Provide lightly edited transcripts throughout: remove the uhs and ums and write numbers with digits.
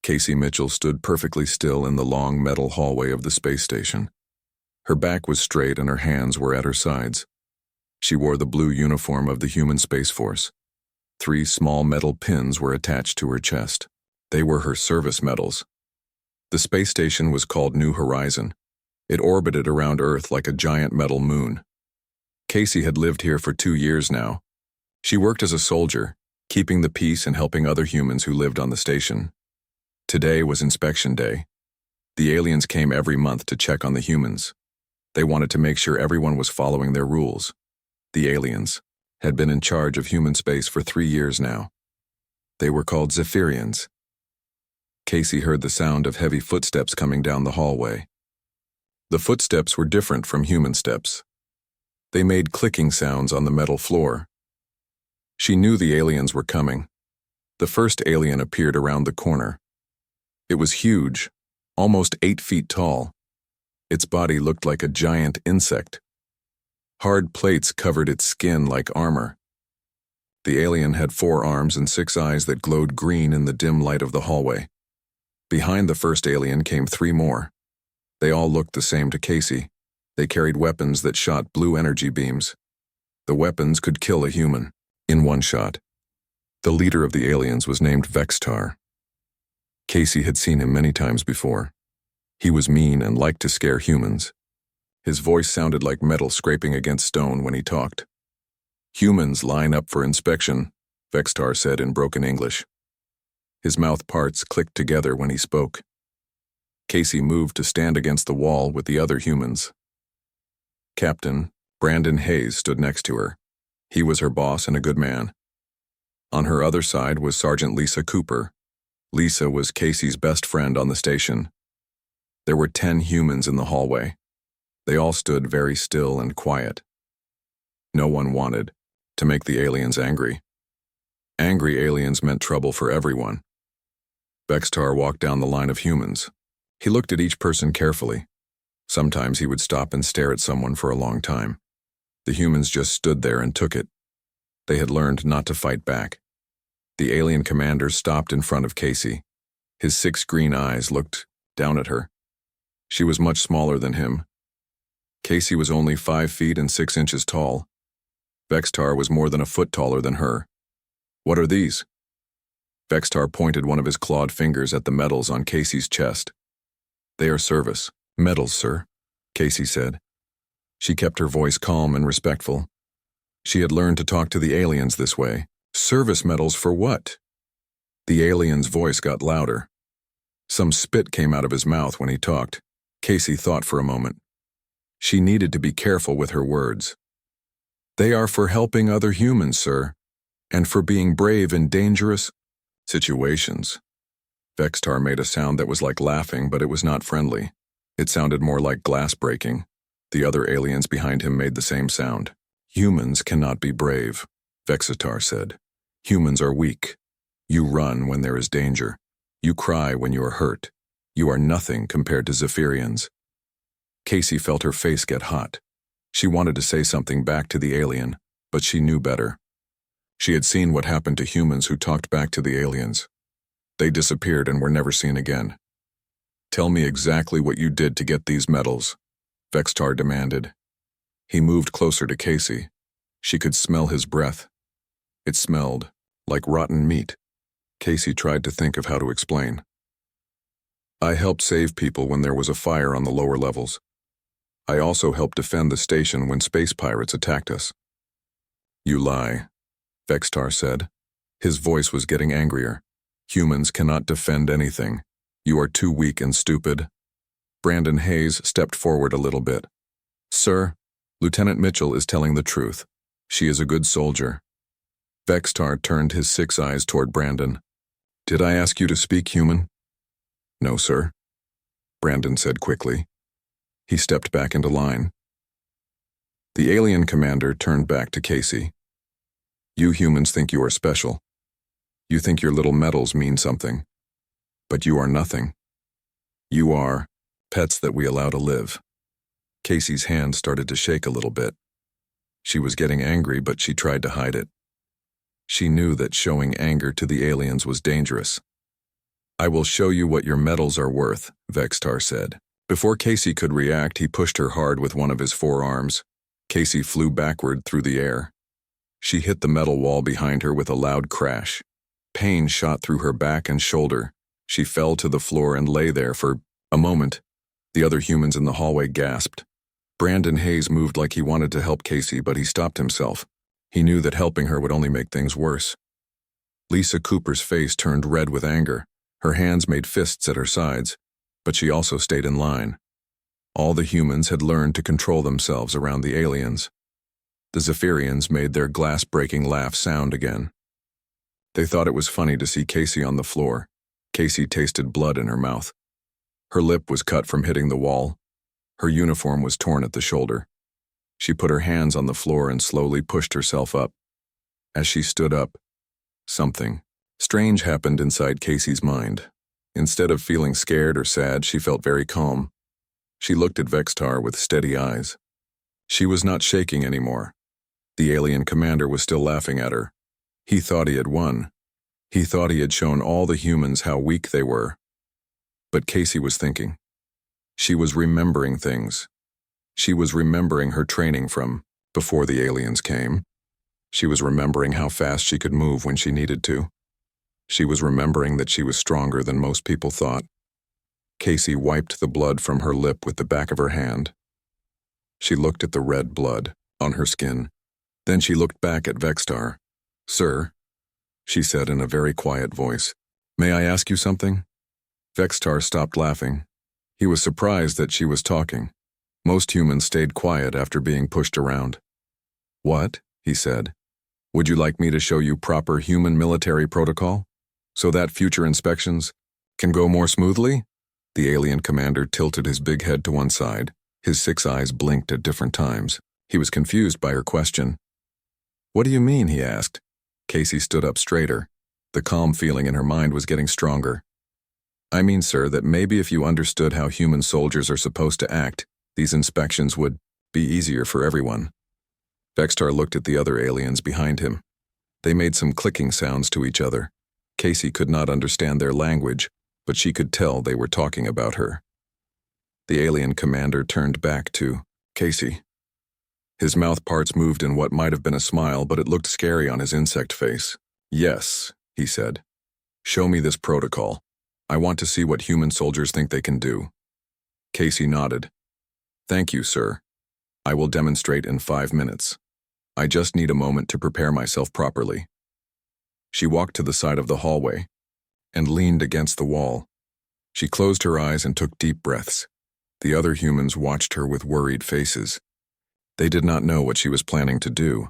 Casey Mitchell stood perfectly still in the long metal hallway of the space station. Her back was straight and her hands were at her sides. She wore the blue uniform of the human Space Force. 3 small metal pins were attached to her chest. They were her service medals. The space station was called New Horizon. It orbited around Earth like a giant metal moon. Casey had lived here for 2 years now. She worked as a soldier, keeping the peace and helping other humans who lived on the station. Today was inspection day. The aliens came every month to check on the humans. They wanted to make sure everyone was following their rules. The aliens had been in charge of human space for 3 years now. They were called Zephyrians. Casey heard the sound of heavy footsteps coming down the hallway. The footsteps were different from human steps. They made clicking sounds on the metal floor. She knew the aliens were coming. The first alien appeared around the corner. It was huge, almost 8 feet tall. Its body looked like a giant insect. Hard plates covered its skin like armor. The alien had 4 arms and 6 eyes that glowed green in the dim light of the hallway. Behind the first alien came 3 more. They all looked the same to Casey. They carried weapons that shot blue energy beams. The weapons could kill a human in one shot. The leader of the aliens was named Vextar. Casey had seen him many times before. He was mean and liked to scare humans. His voice sounded like metal scraping against stone when he talked. "Humans line up for inspection," Vextar said in broken English. His mouth parts clicked together when he spoke. Casey moved to stand against the wall with the other humans. Captain Brandon Hayes stood next to her. He was her boss and a good man. On her other side was Sergeant Lisa Cooper. Lisa was Casey's best friend on the station. There were 10 humans in the hallway. They all stood very still and quiet. No one wanted to make the aliens angry. Angry aliens meant trouble for everyone. Vextar walked down the line of humans. He looked at each person carefully. Sometimes he would stop and stare at someone for a long time. The humans just stood there and took it. They had learned not to fight back. The alien commander stopped in front of Casey. His 6 green eyes looked down at her. She was much smaller than him. Casey was only 5 feet and 6 inches tall. Vextar was more than a foot taller than her. "What are these?" Vextar pointed one of his clawed fingers at the medals on Casey's chest. "They are service medals, sir," Casey said. She kept her voice calm and respectful. She had learned to talk to the aliens this way. "Service medals for what?" The alien's voice got louder. Some spit came out of his mouth when he talked. Casey thought for a moment. She needed to be careful with her words. "They are for helping other humans, sir, and for being brave in dangerous situations." Vextar made a sound that was like laughing, but it was not friendly. It sounded more like glass breaking. The other aliens behind him made the same sound. "Humans cannot be brave," Vextar said. "Humans are weak. You run when there is danger. You cry when you are hurt. You are nothing compared to Zephyrians." Casey felt her face get hot. She wanted to say something back to the alien, but she knew better. She had seen what happened to humans who talked back to the aliens. They disappeared and were never seen again. "Tell me exactly what you did to get these medals," Vextar demanded. He moved closer to Casey. She could smell his breath. It smelled like rotten meat. Casey tried to think of how to explain. "I helped save people when there was a fire on the lower levels. I also helped defend the station when space pirates attacked us." "You lie," Vextar said. His voice was getting angrier. "Humans cannot defend anything. You are too weak and stupid." Brandon Hayes stepped forward a little bit. "Sir, Lieutenant Mitchell is telling the truth. She is a good soldier." Vextar turned his 6 eyes toward Brandon. "Did I ask you to speak human?" "No, sir," Brandon said quickly. He stepped back into line. The alien commander turned back to Casey. "You humans think you are special. You think your little medals mean something. But you are nothing. You are pets that we allow to live." Casey's hand started to shake a little bit. She was getting angry, but she tried to hide it. She knew that showing anger to the aliens was dangerous. I will show you what your medals are worth, Vextar said. Before Casey could react, he pushed her hard with one of his forearms. Casey flew backward through the air. She hit the metal wall behind her with a loud crash. Pain shot through her back and shoulder. She fell to the floor and lay there for a moment. The other humans in the hallway gasped. Brandon Hayes moved like he wanted to help Casey, but he stopped himself. He knew that helping her would only make things worse. Lisa Cooper's face turned red with anger. Her hands made fists at her sides, but she also stayed in line. All the humans had learned to control themselves around the aliens. The Zephyrians made their glass-breaking laugh sound again. They thought it was funny to see Casey on the floor. Casey tasted blood in her mouth. Her lip was cut from hitting the wall. Her uniform was torn at the shoulder. She put her hands on the floor and slowly pushed herself up. As she stood up, something strange happened inside Casey's mind. Instead of feeling scared or sad, she felt very calm. She looked at Vextar with steady eyes. She was not shaking anymore. The alien commander was still laughing at her. He thought he had won. He thought he had shown all the humans how weak they were. But Casey was thinking. She was remembering things. She was remembering her training from before the aliens came. She was remembering how fast she could move when she needed to. She was remembering that she was stronger than most people thought. Casey wiped the blood from her lip with the back of her hand. She looked at the red blood on her skin. Then she looked back at Vextar. "Sir," she said in a very quiet voice, "may I ask you something?" Vextar stopped laughing. He was surprised that she was talking. Most humans stayed quiet after being pushed around. "What?" he said. "Would you like me to show you proper human military protocol, so that future inspections can go more smoothly?" The alien commander tilted his big head to one side. His 6 eyes blinked at different times. He was confused by her question. "What do you mean?" he asked. Casey stood up straighter. The calm feeling in her mind was getting stronger. "I mean, sir, that maybe if you understood how human soldiers are supposed to act, these inspections would be easier for everyone." Vextar looked at the other aliens behind him. They made some clicking sounds to each other. Casey could not understand their language, but she could tell they were talking about her. The alien commander turned back to Casey. His mouth parts moved in what might have been a smile, but it looked scary on his insect face. "Yes," he said. "Show me this protocol. I want to see what human soldiers think they can do." Casey nodded. "Thank you, sir. I will demonstrate in 5 minutes. I just need a moment to prepare myself properly." She walked to the side of the hallway and leaned against the wall. She closed her eyes and took deep breaths. The other humans watched her with worried faces. They did not know what she was planning to do.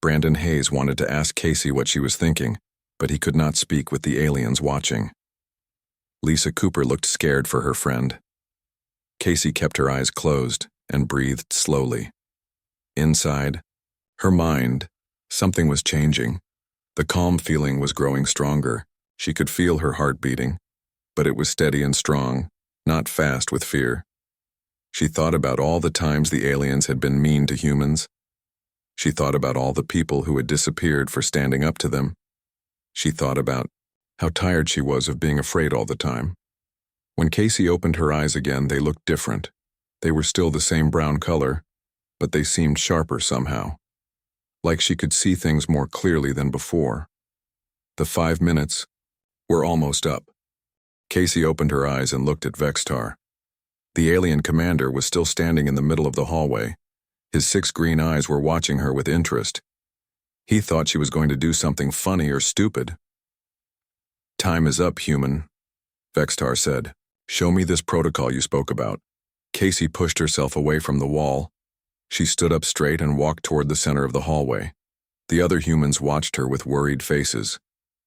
Brandon Hayes wanted to ask Casey what she was thinking, but he could not speak with the aliens watching. Lisa Cooper looked scared for her friend. Casey kept her eyes closed and breathed slowly. Inside, her mind, something was changing. The calm feeling was growing stronger. She could feel her heart beating, but it was steady and strong, not fast with fear. She thought about all the times the aliens had been mean to humans. She thought about all the people who had disappeared for standing up to them. She thought about how tired she was of being afraid all the time. When Casey opened her eyes again, they looked different. They were still the same brown color, but they seemed sharper somehow. Like she could see things more clearly than before. The 5 minutes were almost up. Casey opened her eyes and looked at Vextar. The alien commander was still standing in the middle of the hallway. His 6 green eyes were watching her with interest. He thought she was going to do something funny or stupid. "Time is up, human," Vextar said. "Show me this protocol you spoke about." Casey pushed herself away from the wall. She stood up straight and walked toward the center of the hallway. The other humans watched her with worried faces.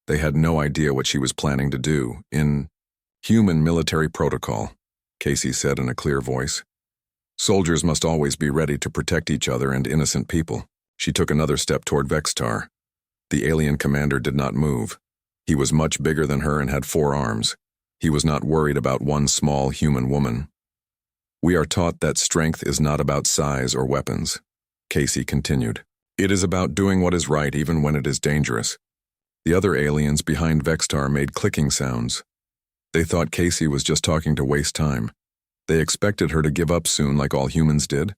They had no idea what she was planning to do. "In human military protocol," Casey said in a clear voice, "soldiers must always be ready to protect each other and innocent people." She took another step toward Vextar. The alien commander did not move. He was much bigger than her and had 4 arms. He was not worried about one small human woman. "We are taught that strength is not about size or weapons," Casey continued. "It is about doing what is right even when it is dangerous." The other aliens behind Vextar made clicking sounds. They thought Casey was just talking to waste time. They expected her to give up soon like all humans did.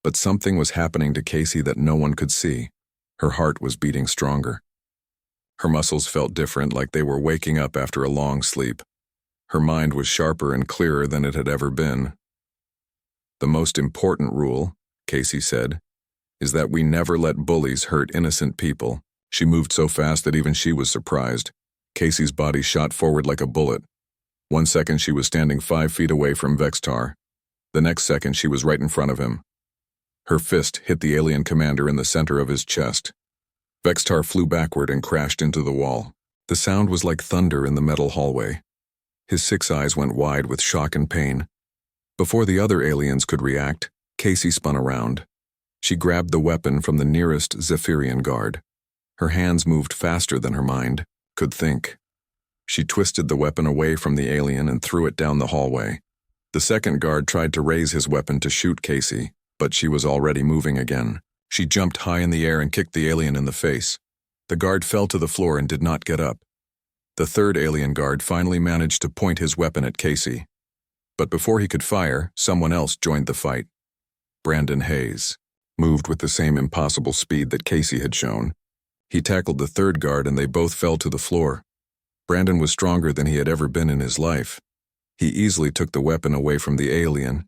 But something was happening to Casey that no one could see. Her heart was beating stronger. Her muscles felt different, like they were waking up after a long sleep. Her mind was sharper and clearer than it had ever been. The most important rule, Casey said, is that we never let bullies hurt innocent people. She moved so fast that even she was surprised. Casey's body shot forward like a bullet. 1 second she was standing 5 feet away from Vextar. The next second she was right in front of him. Her fist hit the alien commander in the center of his chest. Vextar flew backward and crashed into the wall. The sound was like thunder in the metal hallway. His 6 eyes went wide with shock and pain. Before the other aliens could react, Casey spun around. She grabbed the weapon from the nearest Zephyrian guard. Her hands moved faster than her mind could think. She twisted the weapon away from the alien and threw it down the hallway. The second guard tried to raise his weapon to shoot Casey, but she was already moving again. She jumped high in the air and kicked the alien in the face. The guard fell to the floor and did not get up. The third alien guard finally managed to point his weapon at Casey. But before he could fire, someone else joined the fight. Brandon Hayes moved with the same impossible speed that Casey had shown. He tackled the third guard and they both fell to the floor. Brandon was stronger than he had ever been in his life. He easily took the weapon away from the alien.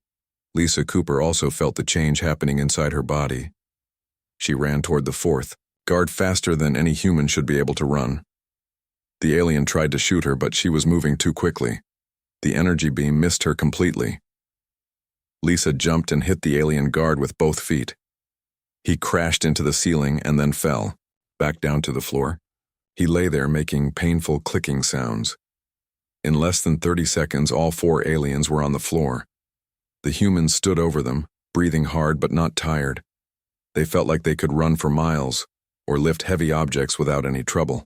Lisa Cooper also felt the change happening inside her body. She ran toward the fourth guard faster than any human should be able to run. The alien tried to shoot her, but she was moving too quickly. The energy beam missed her completely. Lisa jumped and hit the alien guard with both feet. He crashed into the ceiling and then fell, back down to the floor. He lay there making painful clicking sounds. In less than 30 seconds, all 4 aliens were on the floor. The humans stood over them, breathing hard but not tired. They felt like they could run for miles or lift heavy objects without any trouble.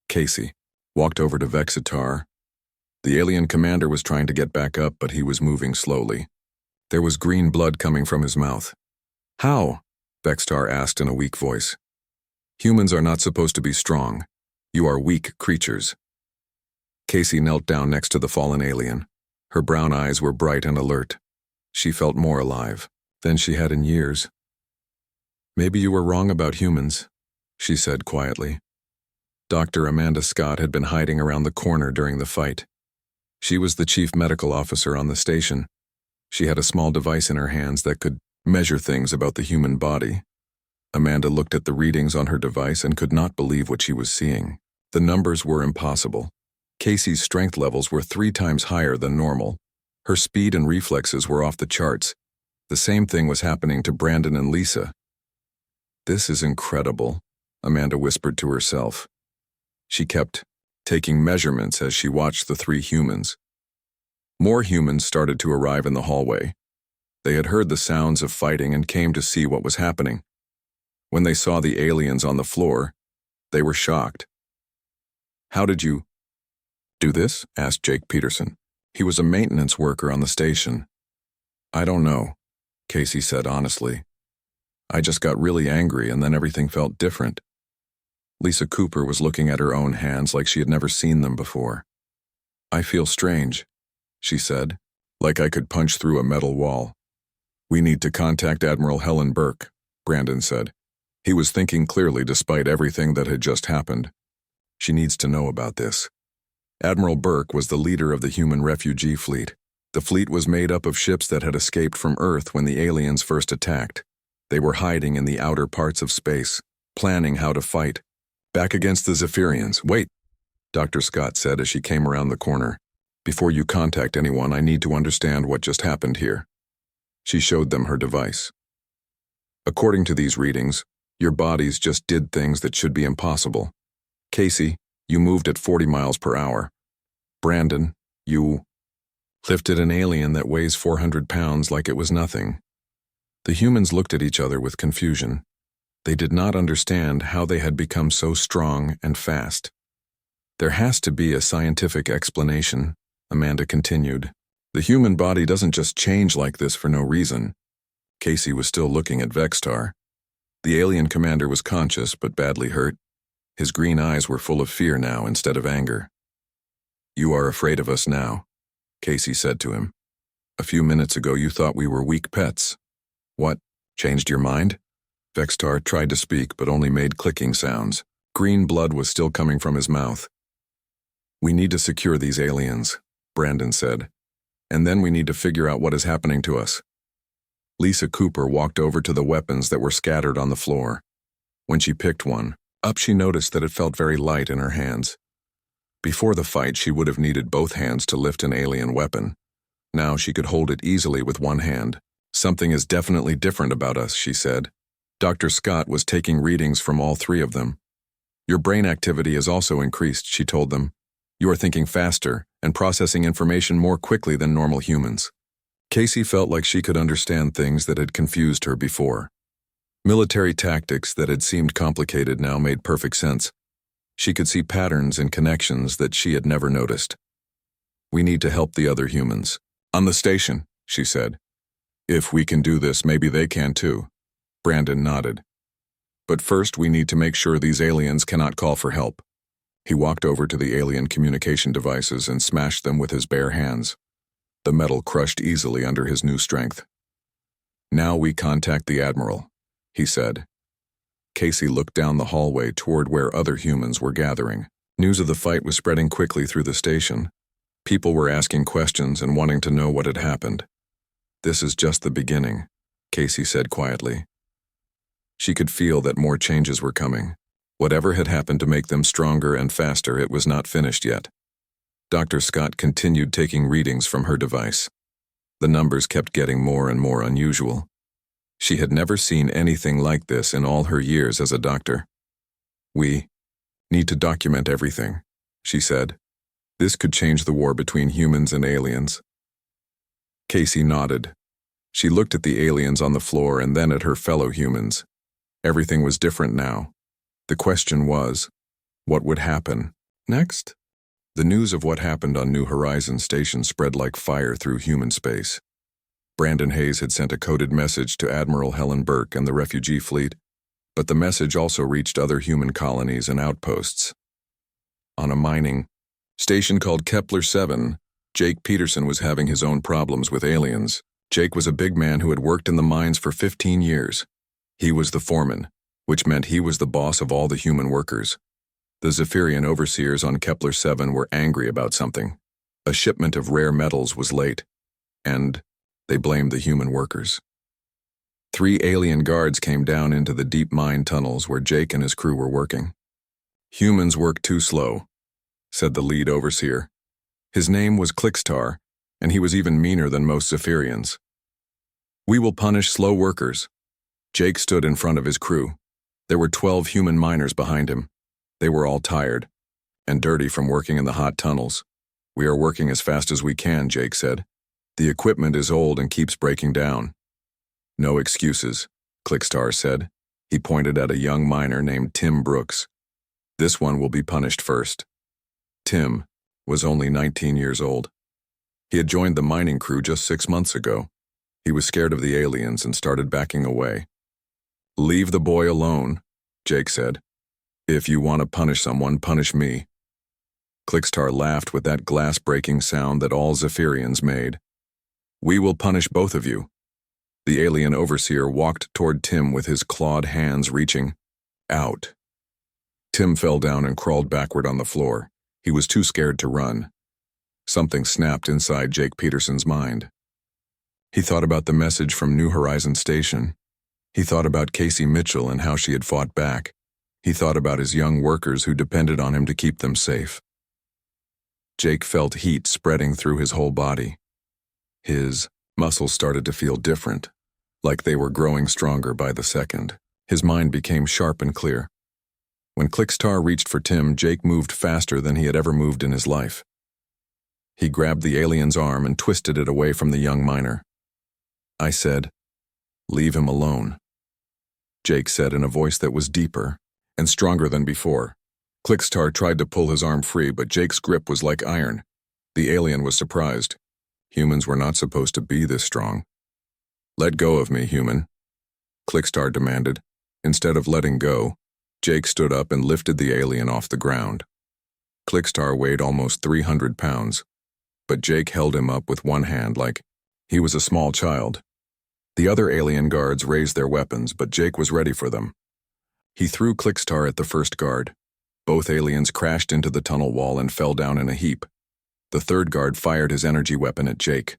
Casey walked over to Vexitar. The alien commander was trying to get back up, but he was moving slowly. There was green blood coming from his mouth. "How?" Vextar asked in a weak voice. "Humans are not supposed to be strong. You are weak creatures." Casey knelt down next to the fallen alien. Her brown eyes were bright and alert. She felt more alive than she had in years. "Maybe you were wrong about humans," she said quietly. Dr. Amanda Scott had been hiding around the corner during the fight. She was the chief medical officer on the station. She had a small device in her hands that could measure things about the human body. Amanda looked at the readings on her device and could not believe what she was seeing. The numbers were impossible. Casey's strength levels were 3 times higher than normal. Her speed and reflexes were off the charts. The same thing was happening to Brandon and Lisa. "This is incredible," Amanda whispered to herself. She kept taking measurements as she watched the 3 humans. More humans started to arrive in the hallway. They had heard the sounds of fighting and came to see what was happening. When they saw the aliens on the floor, they were shocked. "How did you do this?" asked Jake Peterson. He was a maintenance worker on the station. "I don't know," Casey said honestly. "I just got really angry and then everything felt different." Lisa Cooper was looking at her own hands like she had never seen them before. "I feel strange," she said, "like I could punch through a metal wall." "We need to contact Admiral Helen Burke," Brandon said. He was thinking clearly despite everything that had just happened. "She needs to know about this." Admiral Burke was the leader of the human refugee fleet. The fleet was made up of ships that had escaped from Earth when the aliens first attacked. They were hiding in the outer parts of space, planning how to fight. "Back against the Zephyrians. Wait," Dr. Scott said as she came around the corner. "Before you contact anyone, I need to understand what just happened here." She showed them her device. "According to these readings, your bodies just did things that should be impossible. Casey, you moved at 40 miles per hour. Brandon, you lifted an alien that weighs 400 pounds like it was nothing." The humans looked at each other with confusion. They did not understand how they had become so strong and fast. "There has to be a scientific explanation," Amanda continued. "The human body doesn't just change like this for no reason." Casey was still looking at Vextar. The alien commander was conscious but badly hurt. His green eyes were full of fear now instead of anger. "You are afraid of us now," Casey said to him. "A few minutes ago you thought we were weak pets. What, changed your mind?" Vextar tried to speak but only made clicking sounds. Green blood was still coming from his mouth. "We need to secure these aliens," Brandon said. "And then we need to figure out what is happening to us." Lisa Cooper walked over to the weapons that were scattered on the floor. When she picked one up, she noticed that it felt very light in her hands. Before the fight, she would have needed both hands to lift an alien weapon. Now she could hold it easily with one hand. "Something is definitely different about us," she said. Dr. Scott was taking readings from all three of them. "Your brain activity has also increased," she told them. "You are thinking faster and processing information more quickly than normal humans." Casey felt like she could understand things that had confused her before. Military tactics that had seemed complicated now made perfect sense. She could see patterns and connections that she had never noticed. "We need to help the other humans." "On the station," she said. "If we can do this, maybe they can too." Brandon nodded. "But first we need to make sure these aliens cannot call for help." He walked over to the alien communication devices and smashed them with his bare hands. The metal crushed easily under his new strength. "Now we contact the Admiral," he said. Casey looked down the hallway toward where other humans were gathering. News of the fight was spreading quickly through the station. People were asking questions and wanting to know what had happened. "This is just the beginning," Casey said quietly. She could feel that more changes were coming. Whatever had happened to make them stronger and faster, it was not finished yet. Dr. Scott continued taking readings from her device. The numbers kept getting more and more unusual. She had never seen anything like this in all her years as a doctor. "We need to document everything," she said. "This could change the war between humans and aliens." Casey nodded. She looked at the aliens on the floor and then at her fellow humans. Everything was different now. The question was, what would happen next? The news of what happened on New Horizons Station spread like fire through human space. Brandon Hayes had sent a coded message to Admiral Helen Burke and the refugee fleet, but the message also reached other human colonies and outposts. On a mining station called Kepler 7, Jake Peterson was having his own problems with aliens. Jake was a big man who had worked in the mines for 15 years. He was the foreman, which meant he was the boss of all the human workers. The Zephyrian overseers on Kepler 7 were angry about something. A shipment of rare metals was late, and they blamed the human workers. 3 alien guards came down into the deep mine tunnels where Jake and his crew were working. "Humans work too slow," said the lead overseer. His name was Clickstar, and he was even meaner than most Zephyrians. "We will punish slow workers." Jake stood in front of his crew. There were 12 human miners behind him. They were all tired and dirty from working in the hot tunnels. "We are working as fast as we can," Jake said. "The equipment is old and keeps breaking down." "No excuses," Clickstar said. He pointed at a young miner named Tim Brooks. "This one will be punished first." Tim was only 19 years old. He had joined the mining crew just 6 months ago. He was scared of the aliens and started backing away. "Leave the boy alone," Jake said. "If you want to punish someone, punish me." Clickstar laughed with that glass-breaking sound that all Zephyrians made. "We will punish both of you." The alien overseer walked toward Tim with his clawed hands reaching out. Tim fell down and crawled backward on the floor. He was too scared to run. Something snapped inside Jake Peterson's mind. He thought about the message from New Horizons Station. He thought about Casey Mitchell and how she had fought back. He thought about his young workers who depended on him to keep them safe. Jake felt heat spreading through his whole body. His muscles started to feel different, like they were growing stronger by the second. His mind became sharp and clear. When Clickstar reached for Tim, Jake moved faster than he had ever moved in his life. He grabbed the alien's arm and twisted it away from the young miner. I said, "Leave him alone," Jake said in a voice that was deeper and stronger than before. Clickstar tried to pull his arm free, but Jake's grip was like iron. The alien was surprised. Humans were not supposed to be this strong. "Let go of me, human," Clickstar demanded. Instead of letting go, Jake stood up and lifted the alien off the ground. Clickstar weighed almost 300 pounds, but Jake held him up with one hand like he was a small child. The other alien guards raised their weapons, but Jake was ready for them. He threw Clickstar at the first guard. Both aliens crashed into the tunnel wall and fell down in a heap. The third guard fired his energy weapon at Jake.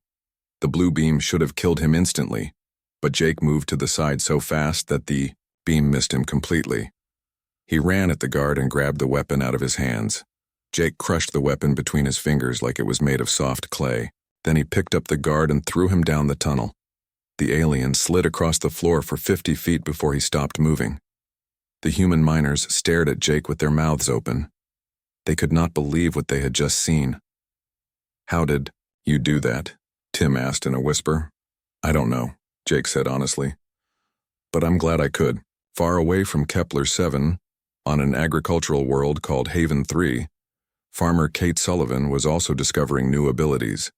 The blue beam should have killed him instantly, but Jake moved to the side so fast that the beam missed him completely. He ran at the guard and grabbed the weapon out of his hands. Jake crushed the weapon between his fingers like it was made of soft clay. Then he picked up the guard and threw him down the tunnel. The alien slid across the floor for 50 feet before he stopped moving. The human miners stared at Jake with their mouths open. They could not believe what they had just seen. "How did you do that?" Tim asked in a whisper. "I don't know," Jake said honestly. "But I'm glad I could." Far away from Kepler 7, on an agricultural world called Haven 3, farmer Kate Sullivan was also discovering new abilities.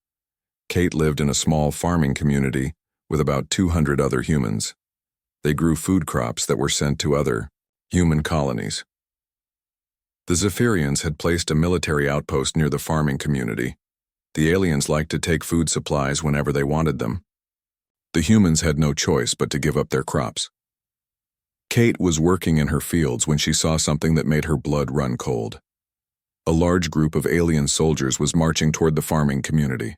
Kate lived in a small farming community with about 200 other humans. They grew food crops that were sent to other human colonies. The Zephyrians had placed a military outpost near the farming community. The aliens liked to take food supplies whenever they wanted them. The humans had no choice but to give up their crops. Kate was working in her fields when she saw something that made her blood run cold. A large group of alien soldiers was marching toward the farming community.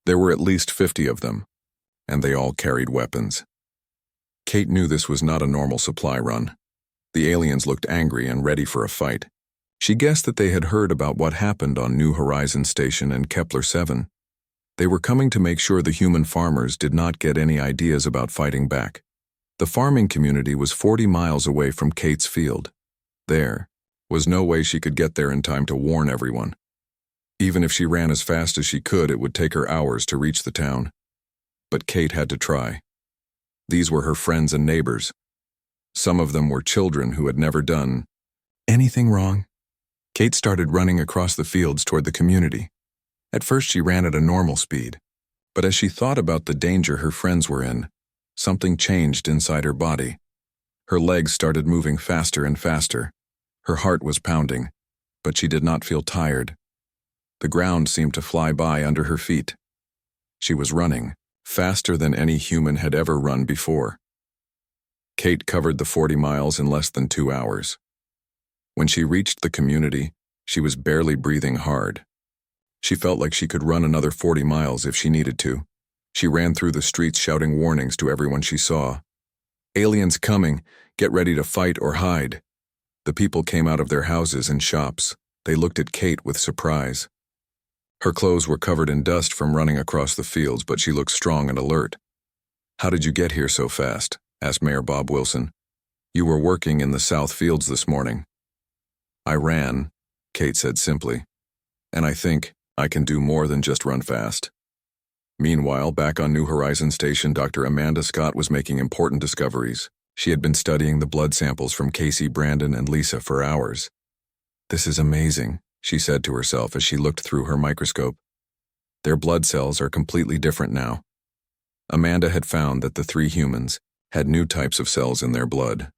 There were at least 50 of them, and they all carried weapons. Kate knew this was not a normal supply run. The aliens looked angry and ready for a fight. She guessed that they had heard about what happened on New Horizons Station and Kepler 7. They were coming to make sure the human farmers did not get any ideas about fighting back. The farming community was 40 miles away from Kate's field. There was no way she could get there in time to warn everyone. Even if she ran as fast as she could, it would take her hours to reach the town. But Kate had to try. These were her friends and neighbors. Some of them were children who had never done anything wrong. Kate started running across the fields toward the community. At first she ran at a normal speed, but as she thought about the danger her friends were in, something changed inside her body. Her legs started moving faster and faster. Her heart was pounding, but she did not feel tired. The ground seemed to fly by under her feet. She was running, faster than any human had ever run before. Kate covered the 40 miles in less than 2 hours. When she reached the community, she was barely breathing hard. She felt like she could run another 40 miles if she needed to. She ran through the streets shouting warnings to everyone she saw. "Aliens coming! Get ready to fight or hide!" The people came out of their houses and shops. They looked at Kate with surprise. Her clothes were covered in dust from running across the fields, but she looked strong and alert. "How did you get here so fast?" asked Mayor Bob Wilson. "You were working in the South Fields this morning." "I ran," Kate said simply. "And I think I can do more than just run fast." Meanwhile, back on New Horizons Station, Dr. Amanda Scott was making important discoveries. She had been studying the blood samples from Casey, Brandon, and Lisa for hours. "This is amazing," she said to herself as she looked through her microscope. "Their blood cells are completely different now." Amanda had found that the 3 humans had new types of cells in their blood.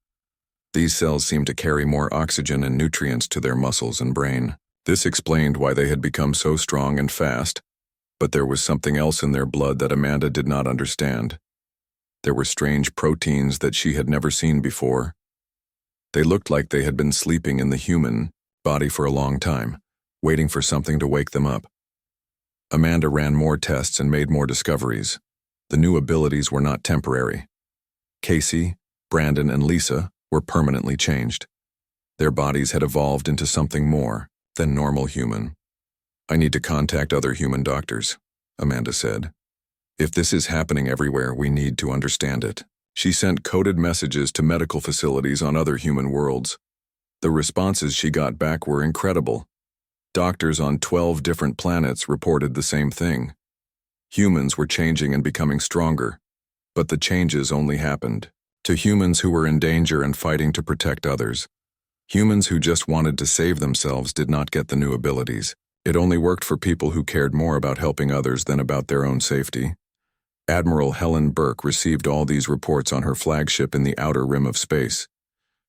These cells seemed to carry more oxygen and nutrients to their muscles and brain. This explained why they had become so strong and fast, but there was something else in their blood that Amanda did not understand. There were strange proteins that she had never seen before. They looked like they had been sleeping in the human body for a long time, waiting for something to wake them up. Amanda ran more tests and made more discoveries. The new abilities were not temporary. Casey, Brandon, and Lisa were permanently changed. Their bodies had evolved into something more than normal human. "I need to contact other human doctors," Amanda said. "If this is happening everywhere, we need to understand it." She sent coded messages to medical facilities on other human worlds. The responses she got back were incredible. Doctors on 12 different planets reported the same thing. Humans were changing and becoming stronger, but the changes only happened to humans who were in danger and fighting to protect others. Humans who just wanted to save themselves did not get the new abilities. It only worked for people who cared more about helping others than about their own safety. Admiral Helen Burke received all these reports on her flagship in the outer rim of space.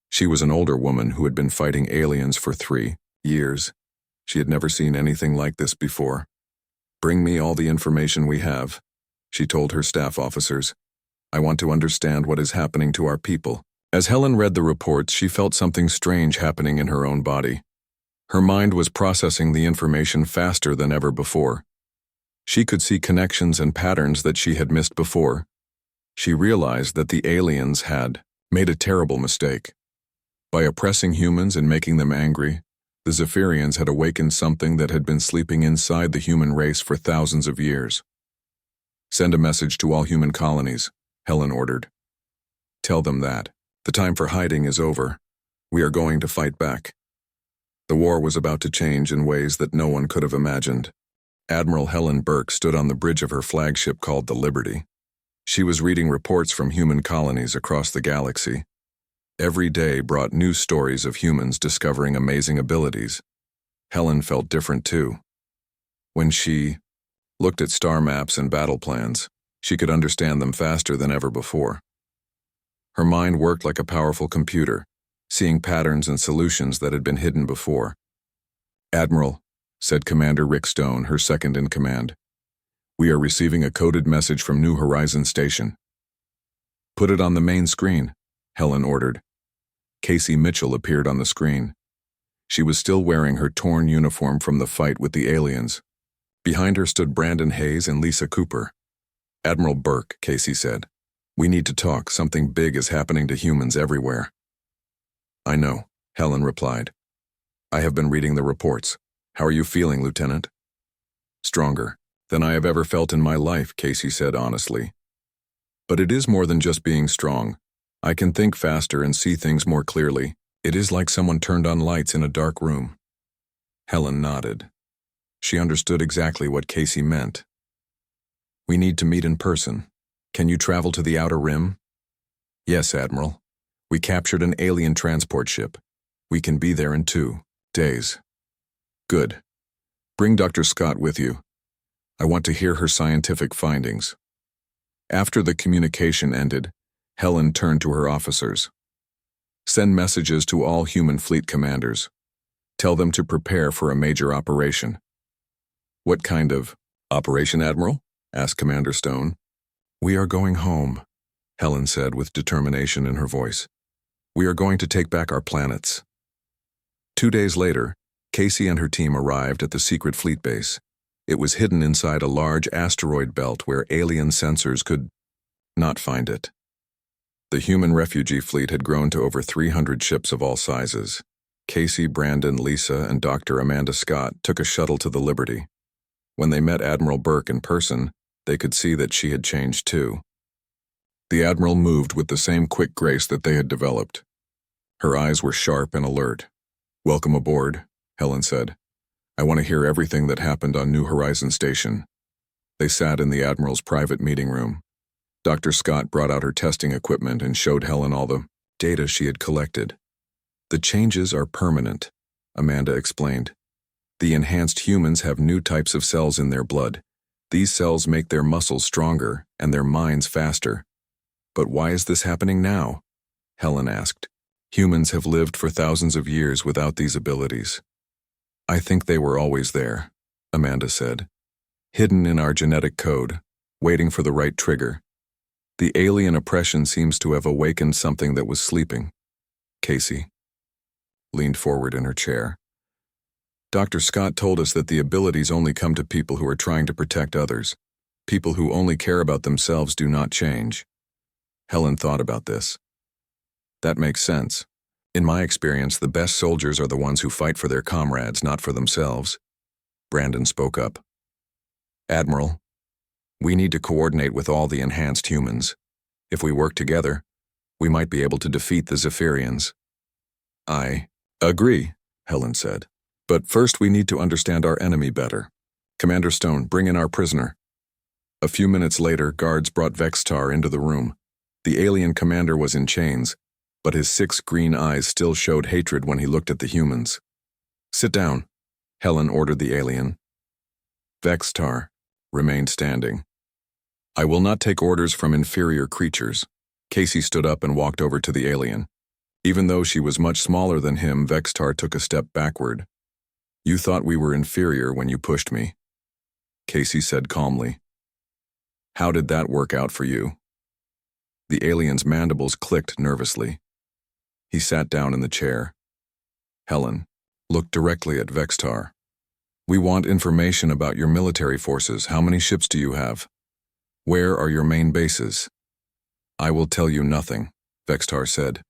She was an older woman who had been fighting aliens for 3 years. She had never seen anything like this before. "Bring me all the information we have," she told her staff officers. "I want to understand what is happening to our people." As Helen read the reports, she felt something strange happening in her own body. Her mind was processing the information faster than ever before. She could see connections and patterns that she had missed before. She realized that the aliens had made a terrible mistake. By oppressing humans and making them angry, the Zephyrians had awakened something that had been sleeping inside the human race for thousands of years. "Send a message to all human colonies," Helen ordered. "Tell them that the time for hiding is over. We are going to fight back." The war was about to change in ways that no one could have imagined. Admiral Helen Burke stood on the bridge of her flagship called the Liberty. She was reading reports from human colonies across the galaxy. Every day brought new stories of humans discovering amazing abilities. Helen felt different too. When she looked at star maps and battle plans, she could understand them faster than ever before. Her mind worked like a powerful computer, seeing patterns and solutions that had been hidden before. "Admiral," said Commander Rick Stone, her second in command, "we are receiving a coded message from New Horizon Station." "Put it on the main screen," Helen ordered. Casey Mitchell appeared on the screen. She was still wearing her torn uniform from the fight with the aliens. Behind her stood Brandon Hayes and Lisa Cooper. "Admiral Burke," Casey said, "we need to talk. Something big is happening to humans everywhere." "I know," Helen replied. "I have been reading the reports. How are you feeling, Lieutenant?" "Stronger than I have ever felt in my life," Casey said honestly. "But it is more than just being strong. I can think faster and see things more clearly. It is like someone turned on lights in a dark room." Helen nodded. She understood exactly what Casey meant. "We need to meet in person. Can you travel to the Outer Rim?" "Yes, Admiral. We captured an alien transport ship. We can be there in 2 days." "Good. Bring Dr. Scott with you. I want to hear her scientific findings." After the communication ended, Helen turned to her officers. "Send messages to all human fleet commanders. Tell them to prepare for a major operation." "What kind of operation, Admiral?" asked Commander Stone. "We are going home," Helen said with determination in her voice. "We are going to take back our planets." 2 days later, Casey and her team arrived at the secret fleet base. It was hidden inside a large asteroid belt where alien sensors could not find it. The human refugee fleet had grown to over 300 ships of all sizes. Casey, Brandon, Lisa, and Dr. Amanda Scott took a shuttle to the Liberty. When they met Admiral Burke in person, they could see that she had changed too. The Admiral moved with the same quick grace that they had developed. Her eyes were sharp and alert. "Welcome aboard," Helen said. "I want to hear everything that happened on New Horizon Station." They sat in the Admiral's private meeting room. Dr. Scott brought out her testing equipment and showed Helen all the data she had collected. "The changes are permanent," Amanda explained. "The enhanced humans have new types of cells in their blood. These cells make their muscles stronger and their minds faster." "But why is this happening now?" Helen asked. "Humans have lived for thousands of years without these abilities." "I think they were always there," Amanda said. "Hidden in our genetic code, waiting for the right trigger. The alien oppression seems to have awakened something that was sleeping." Casey leaned forward in her chair. "Dr. Scott told us that the abilities only come to people who are trying to protect others. People who only care about themselves do not change." Helen thought about this. "That makes sense. In my experience, the best soldiers are the ones who fight for their comrades, not for themselves." Brandon spoke up. "Admiral, we need to coordinate with all the enhanced humans. If we work together, we might be able to defeat the Zephyrians." "I agree," Helen said. "But first we need to understand our enemy better. Commander Stone, bring in our prisoner." A few minutes later, guards brought Vextar into the room. The alien commander was in chains, but his 6 green eyes still showed hatred when he looked at the humans. "Sit down," Helen ordered the alien. Vextar remained standing. "I will not take orders from inferior creatures." Casey stood up and walked over to the alien. Even though she was much smaller than him, Vextar took a step backward. You thought we were inferior when you pushed me, Casey said calmly. How did that work out for you? The alien's mandibles clicked nervously. He sat down in the chair. Helen looked directly at Vextar. We want information about your military forces. How many ships do you have? Where are your main bases? I will tell you nothing, Vextar said.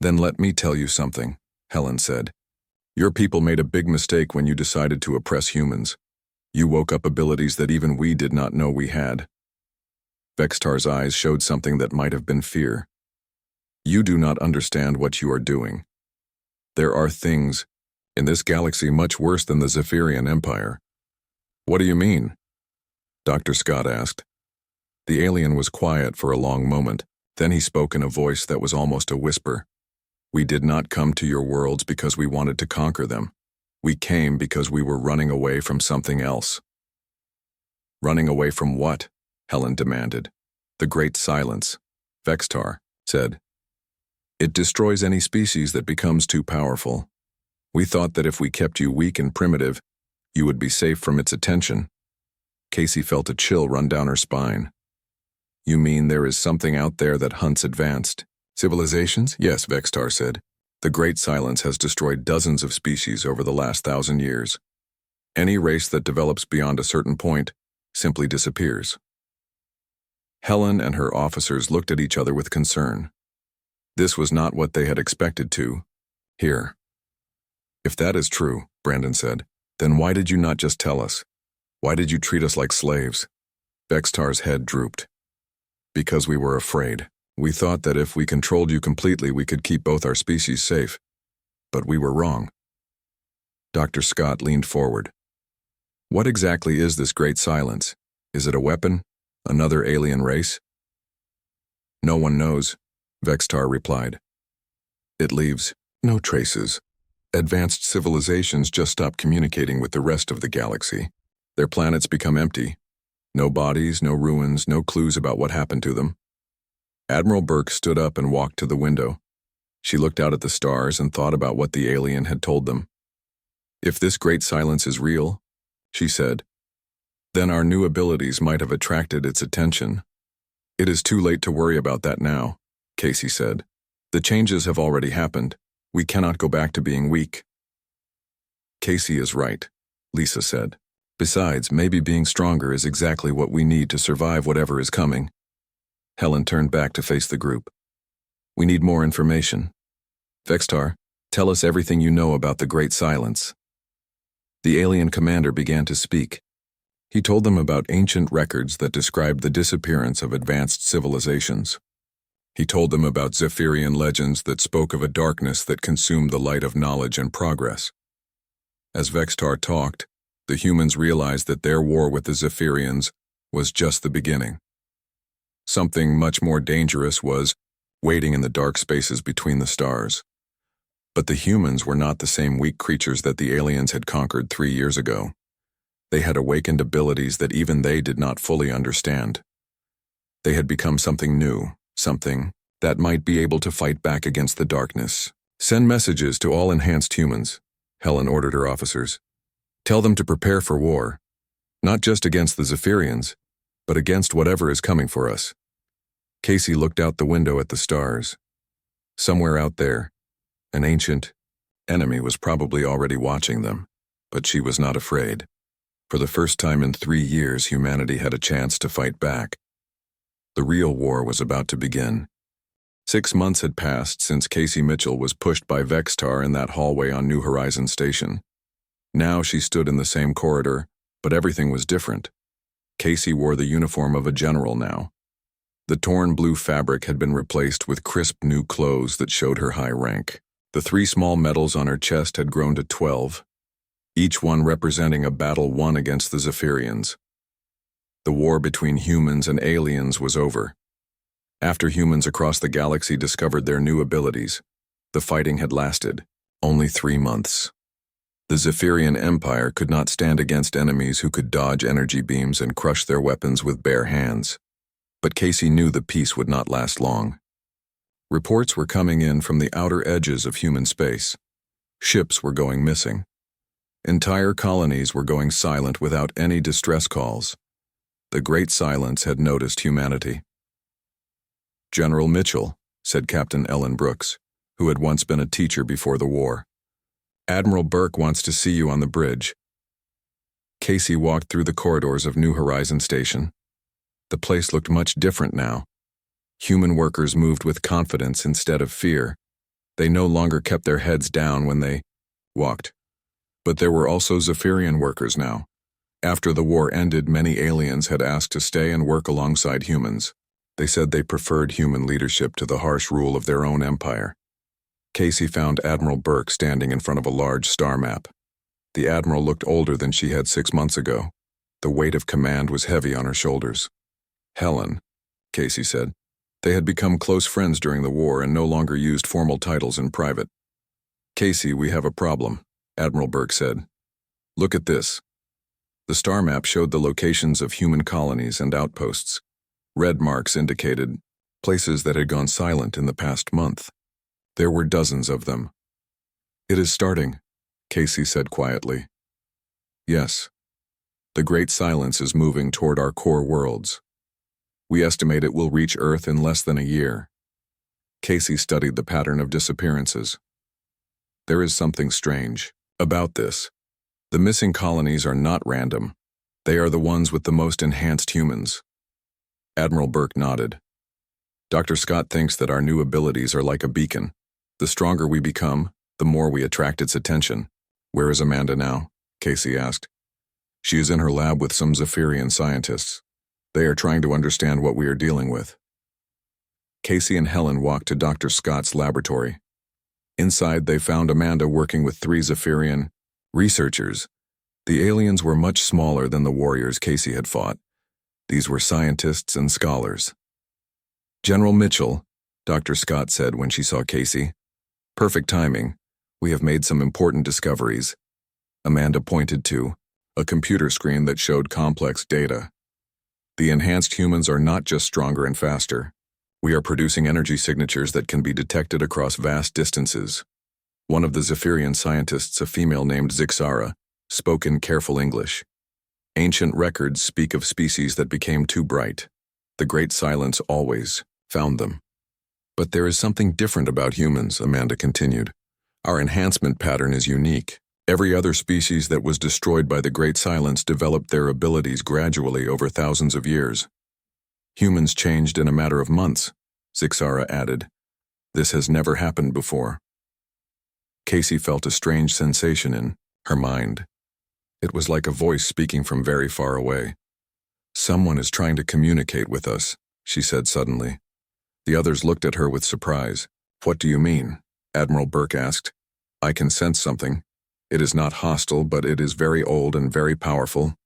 Then let me tell you something, Helen said. Your people made a big mistake when you decided to oppress humans. You woke up abilities that even we did not know we had. Vextar's eyes showed something that might have been fear. You do not understand what you are doing. There are things in this galaxy much worse than the Zephyrian Empire. What do you mean? Dr. Scott asked. The alien was quiet for a long moment. Then he spoke in a voice that was almost a whisper. We did not come to your worlds because we wanted to conquer them. We came because we were running away from something else. Running away from what? Helen demanded. The Great Silence, Vextar said. It destroys any species that becomes too powerful. We thought that if we kept you weak and primitive, you would be safe from its attention. Casey felt a chill run down her spine. You mean there is something out there that hunts advanced civilizations? Yes, Vextar said. The Great Silence has destroyed dozens of species over the last 1,000 years. Any race that develops beyond a certain point simply disappears. Helen and her officers looked at each other with concern. This was not what they had expected to hear. If that is true, Brandon said, then why did you not just tell us? Why did you treat us like slaves? Vextar's head drooped. Because we were afraid. We thought that if we controlled you completely, we could keep both our species safe. But we were wrong. Dr. Scott leaned forward. What exactly is this Great Silence? Is it a weapon? Another alien race? No one knows, Vextar replied. It leaves no traces. Advanced civilizations just stop communicating with the rest of the galaxy. Their planets become empty. No bodies, no ruins, no clues about what happened to them. Admiral Burke stood up and walked to the window. She looked out at the stars and thought about what the alien had told them. If this Great Silence is real, she said, then our new abilities might have attracted its attention. It is too late to worry about that now, Casey said. The changes have already happened. We cannot go back to being weak. Casey is right, Lisa said. Besides, maybe being stronger is exactly what we need to survive whatever is coming. Helen turned back to face the group. We need more information. Vextar, tell us everything you know about the Great Silence. The alien commander began to speak. He told them about ancient records that described the disappearance of advanced civilizations. He told them about Zephyrian legends that spoke of a darkness that consumed the light of knowledge and progress. As Vextar talked, the humans realized that their war with the Zephyrians was just the beginning. Something much more dangerous was waiting in the dark spaces between the stars. But the humans were not the same weak creatures that the aliens had conquered 3 years ago. They had awakened abilities that even they did not fully understand. They had become something new, something that might be able to fight back against the darkness. Send messages to all enhanced humans, Helen ordered her officers. Tell them to prepare for war, not just against the Zephyrians, but against whatever is coming for us. Casey looked out the window at the stars. Somewhere out there, an ancient enemy was probably already watching them, but she was not afraid. For the first time in 3 years, humanity had a chance to fight back. The real war was about to begin. 6 months had passed since Casey Mitchell was pushed by Vextar in that hallway on New Horizon Station. Now she stood in the same corridor, but everything was different. Casey wore the uniform of a general now. The torn blue fabric had been replaced with crisp new clothes that showed her high rank. The 3 small medals on her chest had grown to 12, each one representing a battle won against the Zephyrians. The war between humans and aliens was over. After humans across the galaxy discovered their new abilities, the fighting had lasted only 3 months. The Zephyrian Empire could not stand against enemies who could dodge energy beams and crush their weapons with bare hands. But Casey knew the peace would not last long. Reports were coming in from the outer edges of human space. Ships were going missing. Entire colonies were going silent without any distress calls. The Great Silence had noticed humanity. "General Mitchell," said Captain Ellen Brooks, who had once been a teacher before the war. "Admiral Burke wants to see you on the bridge." Casey walked through the corridors of New Horizon Station. The place looked much different now. Human workers moved with confidence instead of fear. They no longer kept their heads down when they walked. But there were also Zephyrian workers now. After the war ended, many aliens had asked to stay and work alongside humans. They said they preferred human leadership to the harsh rule of their own empire. Casey found Admiral Burke standing in front of a large star map. The Admiral looked older than she had 6 months ago. The weight of command was heavy on her shoulders. "Helen," Casey said. They had become close friends during the war and no longer used formal titles in private. "Casey, we have a problem," Admiral Burke said. "Look at this." The star map showed the locations of human colonies and outposts. Red marks indicated places that had gone silent in the past month. There were dozens of them. "It is starting," Casey said quietly. "Yes. The Great Silence is moving toward our core worlds. We estimate it will reach Earth in less than a year." Casey studied the pattern of disappearances. "There is something strange about this. The missing colonies are not random. They are the ones with the most enhanced humans." Admiral Burke nodded. "Dr. Scott thinks that our new abilities are like a beacon. The stronger we become, the more we attract its attention." "Where is Amanda now?" Casey asked. "She is in her lab with some Zephyrian scientists. They are trying to understand what we are dealing with." Casey and Helen walked to Dr. Scott's laboratory. Inside, they found Amanda working with 3 Zephyrian researchers. The aliens were much smaller than the warriors Casey had fought. These were scientists and scholars. "General Mitchell," Dr. Scott said when she saw Casey. "Perfect timing. We have made some important discoveries." Amanda pointed to a computer screen that showed complex data. "The enhanced humans are not just stronger and faster. We are producing energy signatures that can be detected across vast distances." One of the Zephyrian scientists, a female named Zixara, spoke in careful English. "Ancient records speak of species that became too bright. The Great Silence always found them." "But there is something different about humans," Amanda continued. "Our enhancement pattern is unique. Every other species that was destroyed by the Great Silence developed their abilities gradually over thousands of years. Humans changed in a matter of months," Zixara added. "This has never happened before." Casey felt a strange sensation in her mind. It was like a voice speaking from very far away. "Someone is trying to communicate with us," she said suddenly. The others looked at her with surprise. "What do you mean?" Admiral Burke asked. "I can sense something. It is not hostile, but it is very old and very powerful."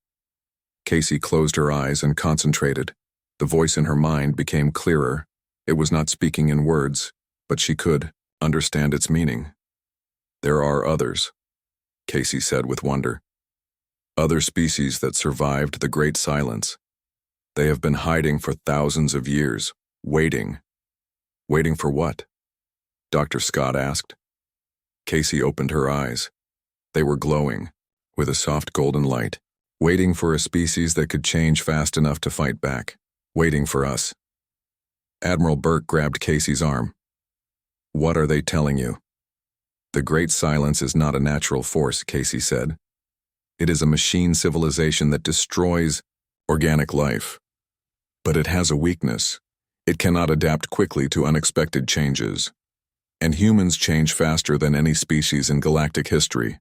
Casey closed her eyes and concentrated. The voice in her mind became clearer. It was not speaking in words, but she could understand its meaning. "There are others," Casey said with wonder. "Other species that survived the Great Silence. They have been hiding for thousands of years, waiting." "Waiting for what?" Dr. Scott asked. Casey opened her eyes. They were glowing, with a soft golden light, waiting for a species that could change fast enough to fight back, waiting for us. Admiral Burke grabbed Casey's arm. "What are they telling you?" "The Great Silence is not a natural force," Casey said. "It is a machine civilization that destroys organic life. But it has a weakness. It cannot adapt quickly to unexpected changes. And humans change faster than any species in galactic history,"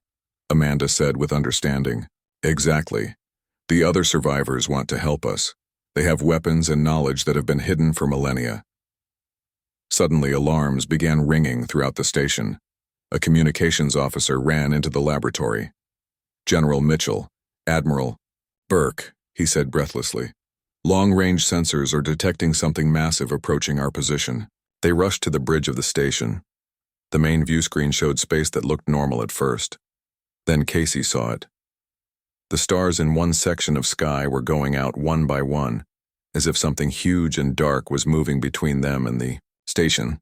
Amanda said with understanding. "Exactly. The other survivors want to help us. They have weapons and knowledge that have been hidden for millennia." Suddenly, alarms began ringing throughout the station. A communications officer ran into the laboratory. "General Mitchell, Admiral Burke," he said breathlessly. "Long-range sensors are detecting something massive approaching our position." They rushed to the bridge of the station. The main view screen showed space that looked normal at first. Then Casey saw it. The stars in one section of sky were going out one by one, as if something huge and dark was moving between them and the station.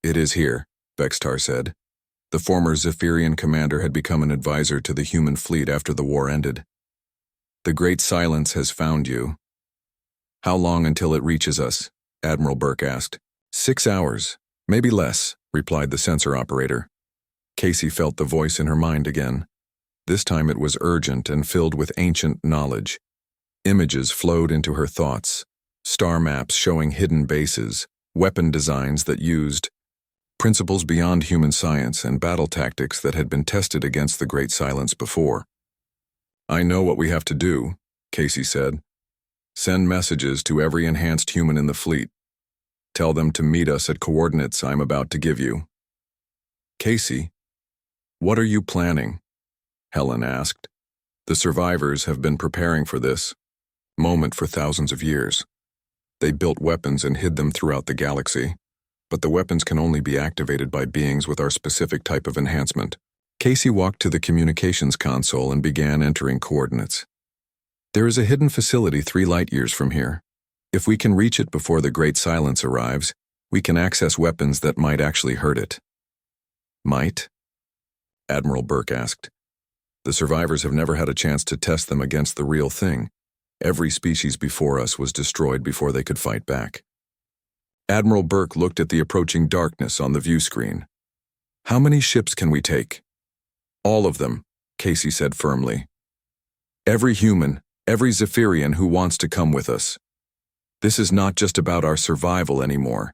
"It is here," Vextar said. The former Zephyrian commander had become an advisor to the human fleet after the war ended. "The Great Silence has found you." "How long until it reaches us?" Admiral Burke asked. 6 hours, maybe less," replied the sensor operator. Casey felt the voice in her mind again. This time it was urgent and filled with ancient knowledge. Images flowed into her thoughts, star maps showing hidden bases, weapon designs that used principles beyond human science and battle tactics that had been tested against the Great Silence before. "I know what we have to do," Casey said. "Send messages to every enhanced human in the fleet. Tell them to meet us at coordinates I'm about to give you." "Casey, what are you planning?" Helen asked. "The survivors have been preparing for this moment for thousands of years. They built weapons and hid them throughout the galaxy, but the weapons can only be activated by beings with our specific type of enhancement." Casey walked to the communications console and began entering coordinates. "There is a hidden facility 3 light-years from here. If we can reach it before the Great Silence arrives, we can access weapons that might actually hurt it." "Might?" Admiral Burke asked. "The survivors have never had a chance to test them against the real thing. Every species before us was destroyed before they could fight back." Admiral Burke looked at the approaching darkness on the view screen. "How many ships can we take?" "All of them," Casey said firmly. "Every human, every Zephyrian who wants to come with us. This is not just about our survival anymore.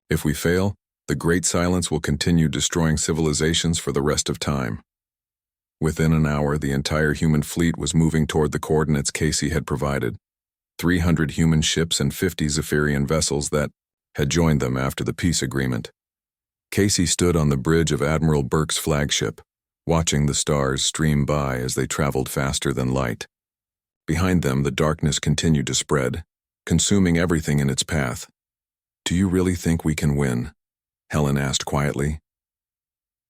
If we fail, the Great Silence will continue destroying civilizations for the rest of time." Within an hour, the entire human fleet was moving toward the coordinates Casey had provided. 300 human ships and 50 Zephyrian vessels that had joined them after the peace agreement. Casey stood on the bridge of Admiral Burke's flagship, watching the stars stream by as they traveled faster than light. Behind them, the darkness continued to spread, consuming everything in its path. "Do you really think we can win?" Helen asked quietly.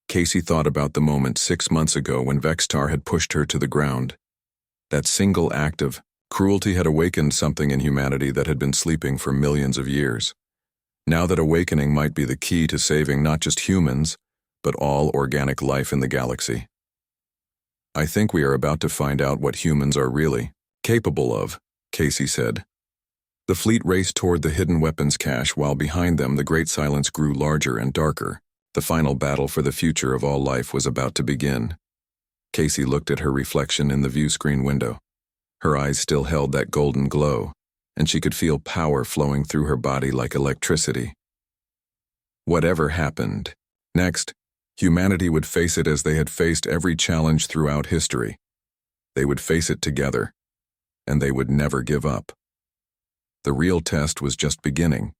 Casey thought about the moment 6 months ago when Vextar had pushed her to the ground. That single act of cruelty had awakened something in humanity that had been sleeping for millions of years. Now that awakening might be the key to saving not just humans, but all organic life in the galaxy. "I think we are about to find out what humans are really capable of," Casey said. The fleet raced toward the hidden weapons cache while behind them the Great Silence grew larger and darker. The final battle for the future of all life was about to begin. Casey looked at her reflection in the view screen window. Her eyes still held that golden glow, and she could feel power flowing through her body like electricity. Whatever happened next, humanity would face it as they had faced every challenge throughout history. They would face it together, and they would never give up. The real test was just beginning.